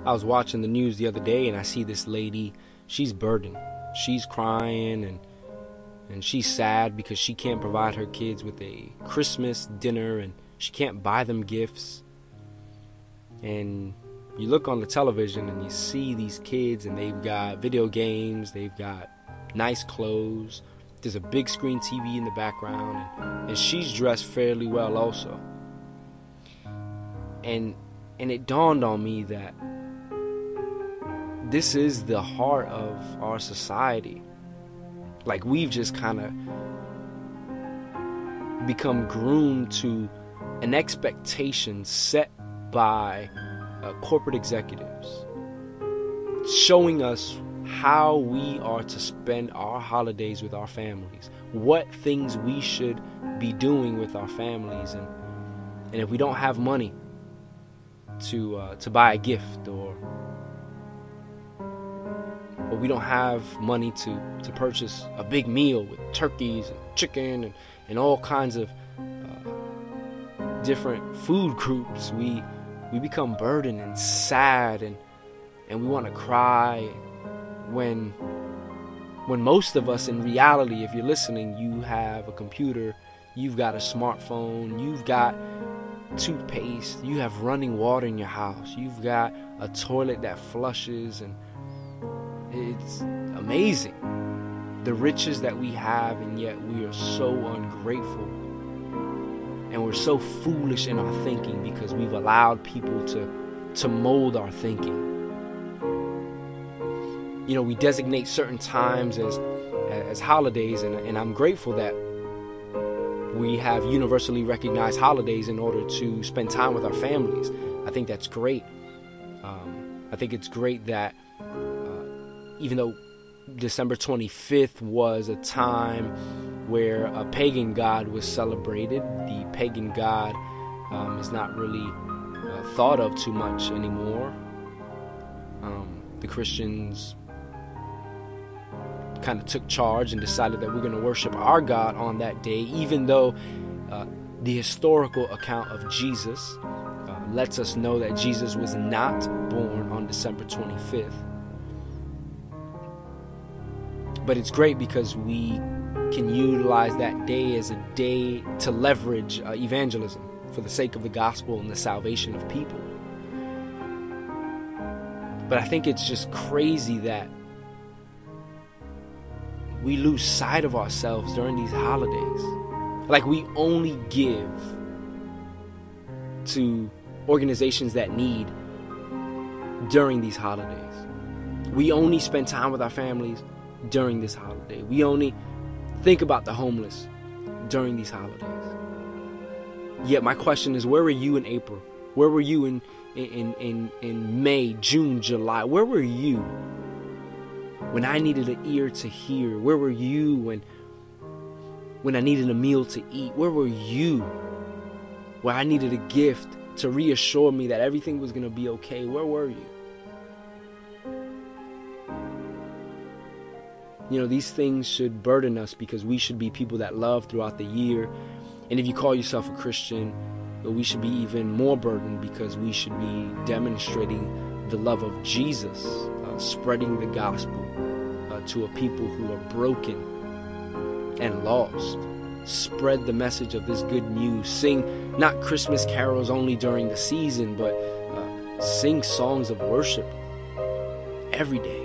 I was watching the news the other day and I see this lady, she's burdened. She's crying and she's sad because she can't provide her kids with a Christmas dinner and she can't buy them gifts. And you look on the television and you see these kids and they've got video games, they've got nice clothes, there's a big screen TV in the background, and she's dressed fairly well also. And it dawned on me that this is the heart of our society. Like, we've just kind of become groomed to an expectation set by corporate executives, showing us how we are to spend our holidays with our families, what things we should be doing with our families, and if we don't have money to buy a gift, or we don't have money to purchase a big meal with turkeys and chicken and all kinds of different food groups, we become burdened and sad, and we want to cry when most of us, in reality, if you're listening, you have a computer, you've got a smartphone, you've got toothpaste, you have running water in your house, you've got a toilet that flushes, and it's amazing the riches that we have, and yet we are so ungrateful. And we're so foolish in our thinking because we've allowed people to mold our thinking. You know, we designate certain times as holidays, and I'm grateful that we have universally recognized holidays in order to spend time with our families. I think that's great. I think it's great that even though December 25th was a time where a pagan god was celebrated, the pagan god is not really thought of too much anymore. The Christians kind of took charge and decided that we're going to worship our God on that day, even though the historical account of Jesus lets us know that Jesus was not born on December 25th. But it's great because we can utilize that day as a day to leverage evangelism for the sake of the gospel and the salvation of people. But I think it's just crazy that we lose sight of ourselves during these holidays. Like, we only give to organizations that need during these holidays. We only spend time with our families during this holiday. We only think about the homeless during these holidays. Yet my question is, where were you in April? Where were you in May, June, July? Where were you when I needed an ear to hear? Where were you when I needed a meal to eat? Where were you where I needed a gift to reassure me that everything was going to be okay? Where were you? You know, these things should burden us because we should be people that love throughout the year. And if you call yourself a Christian, we should be even more burdened because we should be demonstrating the love of Jesus, spreading the gospel to a people who are broken and lost. Spread the message of this good news. Sing not Christmas carols only during the season, but sing songs of worship every day.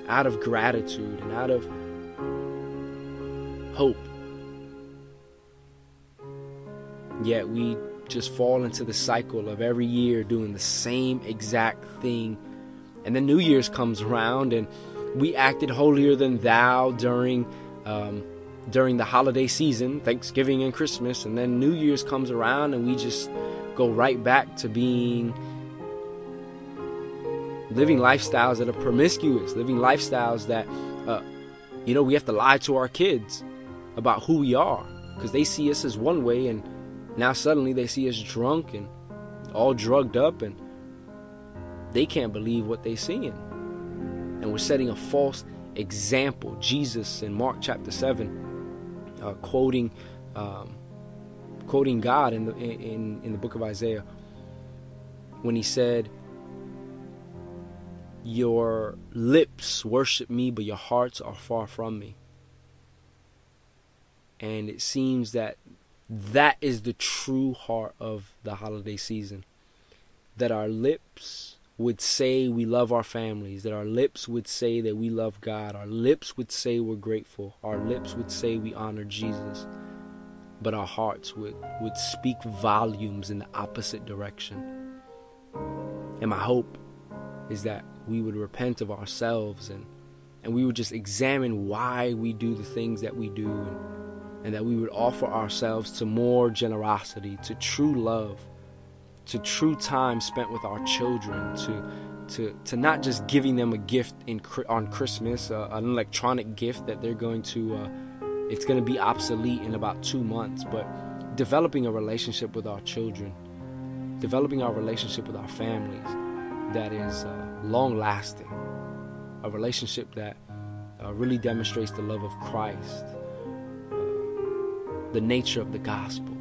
Out of gratitude and out of hope. Yet we just fall into the cycle of every year doing the same exact thing. And then New Year's comes around and we acted holier than thou during the holiday season, Thanksgiving and Christmas. And then New Year's comes around and we just go right back to living lifestyles that are promiscuous, living lifestyles that, we have to lie to our kids about who we are because they see us as one way, and now suddenly they see us drunk and all drugged up, and they can't believe what they're seeing. And we're setting a false example. Jesus in Mark chapter 7, quoting God in the book of Isaiah, when he said, "Your lips worship me, but your hearts are far from me." And it seems that is the true heart of the holiday season. That our lips would say we love our families, that our lips would say that we love God, our lips would say we're grateful, our lips would say we honor Jesus, but our hearts would speak volumes in the opposite direction. And my hope is that we would repent of ourselves and we would just examine why we do the things that we do, and that we would offer ourselves to more generosity, to true love, to true time spent with our children, to not just giving them a gift on Christmas, an electronic gift that they're going to, it's going to be obsolete in about 2 months, but developing a relationship with our children, developing our relationship with our families that is long-lasting, a relationship that really demonstrates the love of Christ, the nature of the gospel,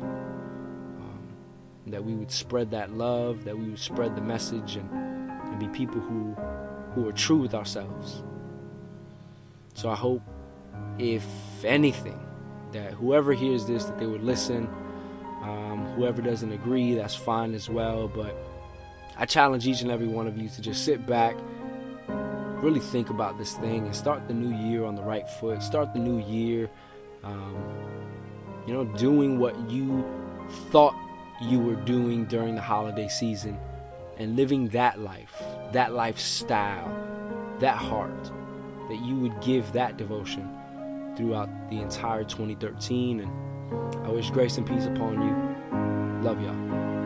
that we would spread that love, that we would spread the message, and be people who are true with ourselves. So I hope, if anything, that whoever hears this, that they would listen. Whoever doesn't agree, that's fine as well, but I challenge each and every one of you to just sit back, really think about this thing, and start the new year on the right foot. Start the new year doing what you thought you were doing during the holiday season, and living that life, that lifestyle, that heart, that you would give that devotion throughout the entire 2013. And I wish grace and peace upon you. Love y'all.